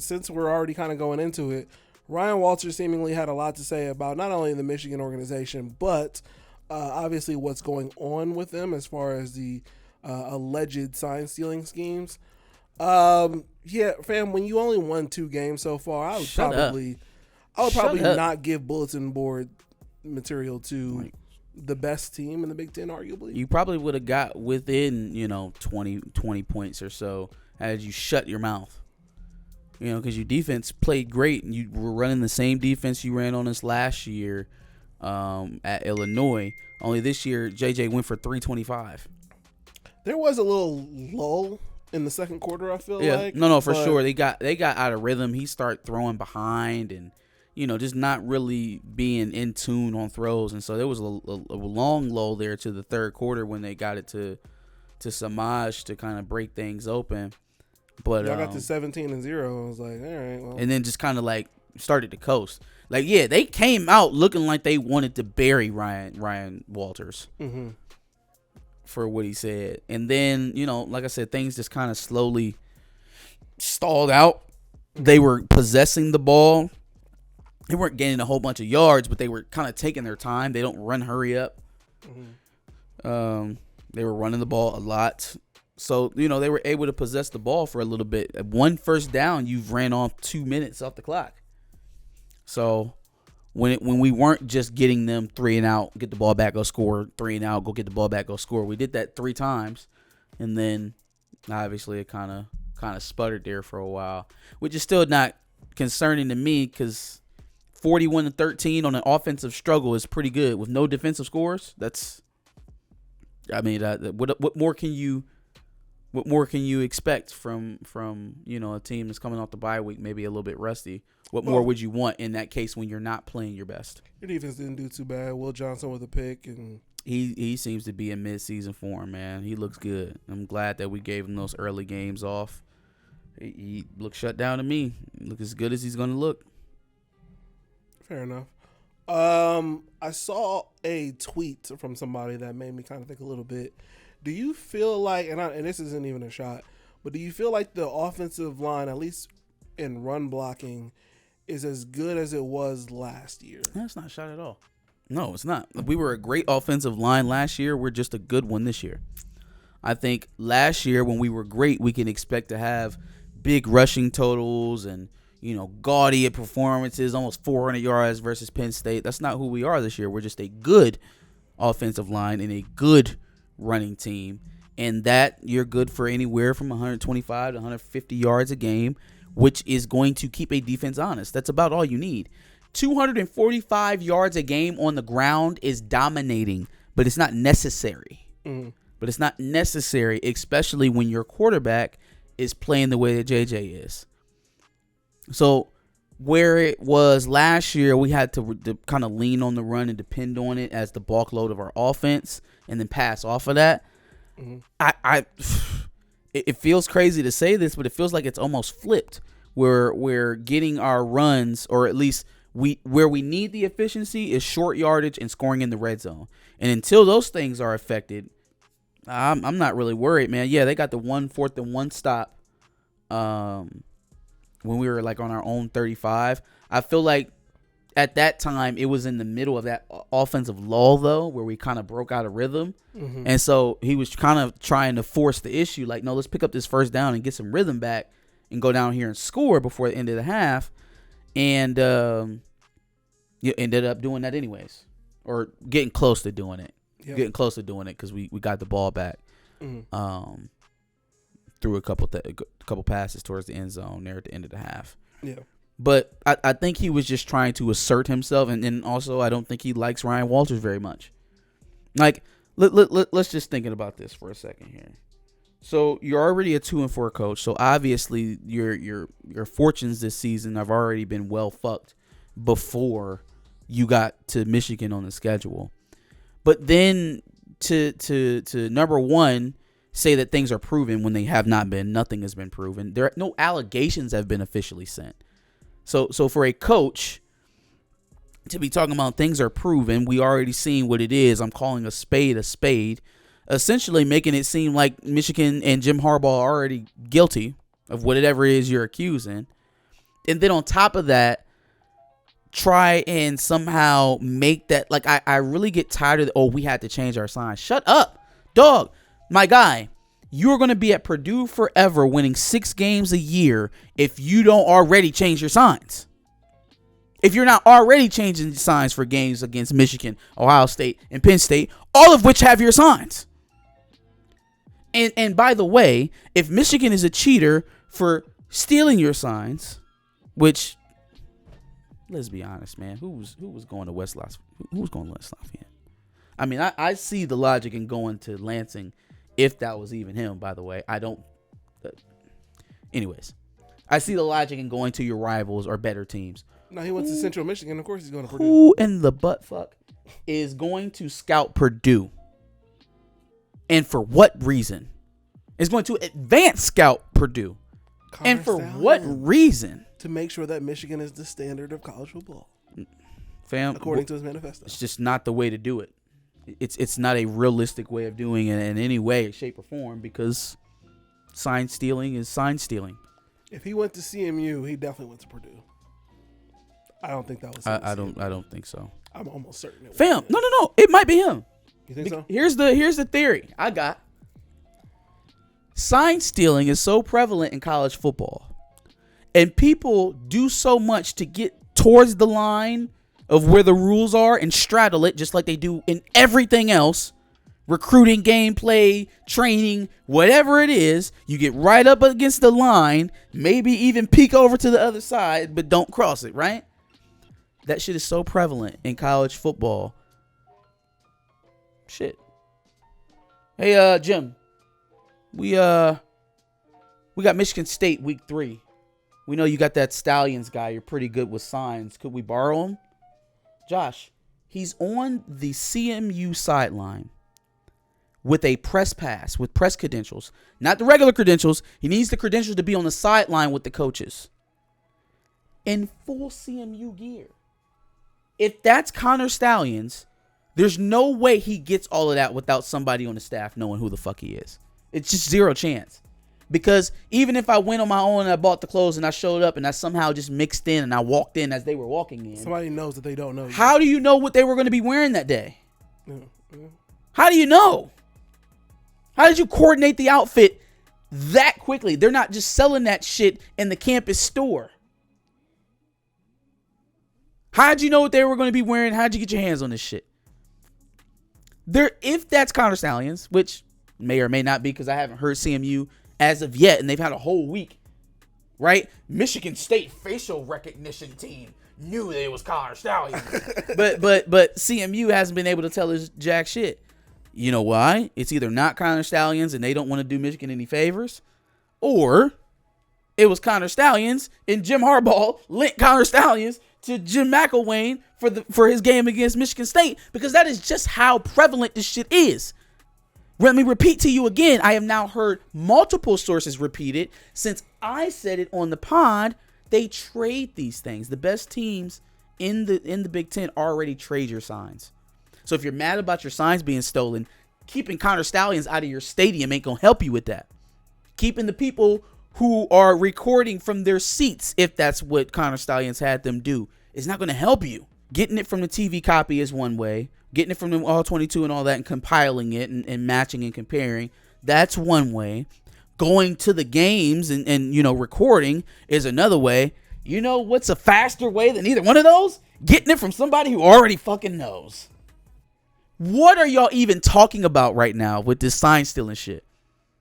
since we're already kind of going into it, Ryan Walters seemingly had a lot to say about not only the Michigan organization, but obviously what's going on with them as far as the alleged sign stealing schemes. Yeah, fam, when you only won 2 games so far, I would probably not give bulletin board material to the best team in the Big Ten, arguably. You probably would have got within, 20 points or so as you shut your mouth. Because your defense played great, and you were running the same defense you ran on us last year at Illinois. Only this year, JJ went for 325. There was a little lull in the second quarter, I feel like. No, for sure. They got out of rhythm. He started throwing behind and, just not really being in tune on throws. And so there was a long lull there to the third quarter when they got it to Samaj to kind of break things open. But y'all got to 17-0. I was like, all right, well. And then just kind of like started to coast. Like, yeah, they came out looking like they wanted to bury Ryan Walters for what he said. And then, like I said, things just kind of slowly stalled out. They were possessing the ball. They weren't gaining a whole bunch of yards, but they were kind of taking their time. They don't run hurry up. They were running the ball a lot. So, they were able to possess the ball for a little bit. At one first down, you've ran off 2 minutes off the clock. So, when we weren't just getting them 3 and out, get the ball back, go score, 3 and out, go get the ball back, go score. We did that 3 times. And then, obviously, it kind of sputtered there for a while, which is still not concerning to me because 41-13 on an offensive struggle is pretty good. With no defensive scores, what more can you... What more can you expect from a team that's coming off the bye week, maybe a little bit rusty? What more would you want in that case when you're not playing your best? Your defense didn't do too bad. Will Johnson with a pick, and he seems to be in midseason form, man. He looks good. I'm glad that we gave him those early games off. He looks shut down to me. He looks as good as he's going to look. Fair enough. I saw a tweet from somebody that made me kind of think a little bit. Do you feel like, and this isn't even a shot, but do you feel like the offensive line, at least in run blocking, is as good as it was last year? That's not a shot at all. No, it's not. We were a great offensive line last year. We're just a good one this year. I think last year when we were great, we can expect to have big rushing totals and, gaudy performances, almost 400 yards versus Penn State. That's not who we are this year. We're just a good offensive line and a good running team, and that you're good for anywhere from 125 to 150 yards a game, which is going to keep a defense honest. That's about all you need. 245 yards a game on the ground is dominating, but it's not necessary. But it's not necessary, especially when your quarterback is playing the way that JJ is. So where it was last year, we had to kind of lean on the run and depend on it as the bulk load of our offense and then pass off of that. It feels crazy to say this, but it feels like it's almost flipped where we're getting our runs, or at least where we need the efficiency is short yardage and scoring in the red zone. And until those things are affected, I'm not really worried, man. Yeah, they got the 4th and 1 stop when we were like on our own 35. I feel like at that time it was in the middle of that offensive lull, though, where we kind of broke out of rhythm. And so he was kind of trying to force the issue, like, no, let's pick up this first down and get some rhythm back and go down here and score before the end of the half. And you ended up doing that anyways, or getting close to doing it. Getting close to doing it because we got the ball back. Threw a couple passes towards the end zone there at the end of the half. Yeah. But I think he was just trying to assert himself, and then also I don't think he likes Ryan Walters very much. Like, let's just thinking about this for a second here. So you're already a 2-4 coach, so obviously your fortunes this season have already been well fucked before you got to Michigan on the schedule. But then to number one, say that things are proven when they have not been. Nothing has been proven. There no allegations have been officially sent. So for a coach to be talking about things are proven, we already seen what it is. I'm calling a spade, essentially making it seem like Michigan and Jim Harbaugh are already guilty of whatever it is you're accusing. And then on top of that, try and somehow make that, like, I really get tired of, we had to change our signs. Shut up, dog. My guy, you're going to be at Purdue forever winning 6 games a year if you don't already change your signs. If you're not already changing signs for games against Michigan, Ohio State, and Penn State, all of which have your signs. And by the way, if Michigan is a cheater for stealing your signs, which, let's be honest, man, who was going to West Lafayette? Who was going to West Lafayette? I mean, I see the logic in going to Lansing, if that was even him, by the way. I don't. Anyways, I see the logic in going to your rivals or better teams. No, he went to Central Michigan. Of course he's going to Purdue. Who in the butt fuck is going to scout Purdue? And for what reason? Is going to advance scout Purdue. Connor and for Stalions. What reason? To make sure that Michigan is the standard of college football. Fam, according to his manifesto. It's just not the way to do it. It's not a realistic way of doing it in any way, shape, or form, because sign stealing is sign stealing. If he went to CMU, he definitely went to Purdue. I don't think that was. I don't think so. I'm almost certain. Fam, no. It might be him. You think so? Here's the theory I got. Sign stealing is so prevalent in college football, and people do so much to get towards the line of where the rules are and straddle it, just like they do in everything else. Recruiting, gameplay, training, whatever it is, you get right up against the line, maybe even peek over to the other side, but don't cross it, right? That shit is so prevalent in college football. Shit. Hey, Jim. We got Michigan State week 3. We know you got that Stalions guy. You're pretty good with signs. Could we borrow him? Josh, he's on the CMU sideline with a press pass, with press credentials. Not the regular credentials. He needs the credentials to be on the sideline with the coaches. In full CMU gear. If that's Connor Stalions, there's no way he gets all of that without somebody on the staff knowing who the fuck he is. It's just zero chance. Because even if I went on my own and I bought the clothes and I showed up and I somehow just mixed in and I walked in as they were walking in. Somebody knows that they don't know you. How do you know what they were going to be wearing that day? Yeah. How do you know? How did you coordinate the outfit that quickly? They're not just selling that shit in the campus store. How'd you know what they were going to be wearing? How'd you get your hands on this shit? If that's Connor Stalions, which may or may not be because I haven't heard CMU as of yet, and they've had a whole week, right? Michigan State facial recognition team knew that it was Connor Stalions. but CMU hasn't been able to tell us jack shit. You know why? It's either not Connor Stalions and they don't want to do Michigan any favors, or it was Connor Stalions and Jim Harbaugh linked Connor Stalions to Jim McElwain for his game against Michigan State, because that is just how prevalent this shit is. Let me repeat to you again. I have now heard multiple sources repeat it since I said it on the pod. They trade these things. The best teams in the Big Ten already trade your signs. So if you're mad about your signs being stolen, keeping Connor Stalions out of your stadium ain't gonna help you with that. Keeping the people who are recording from their seats, if that's what Connor Stalions had them do, is not gonna help you. Getting it from the TV copy is one way. Getting it from the all 22 and all that and compiling it and matching and comparing, that's one way. Going to the games and recording is another way. You know what's a faster way than either one of those? Getting it from somebody who already fucking knows. What are y'all even talking about right now with this sign stealing shit?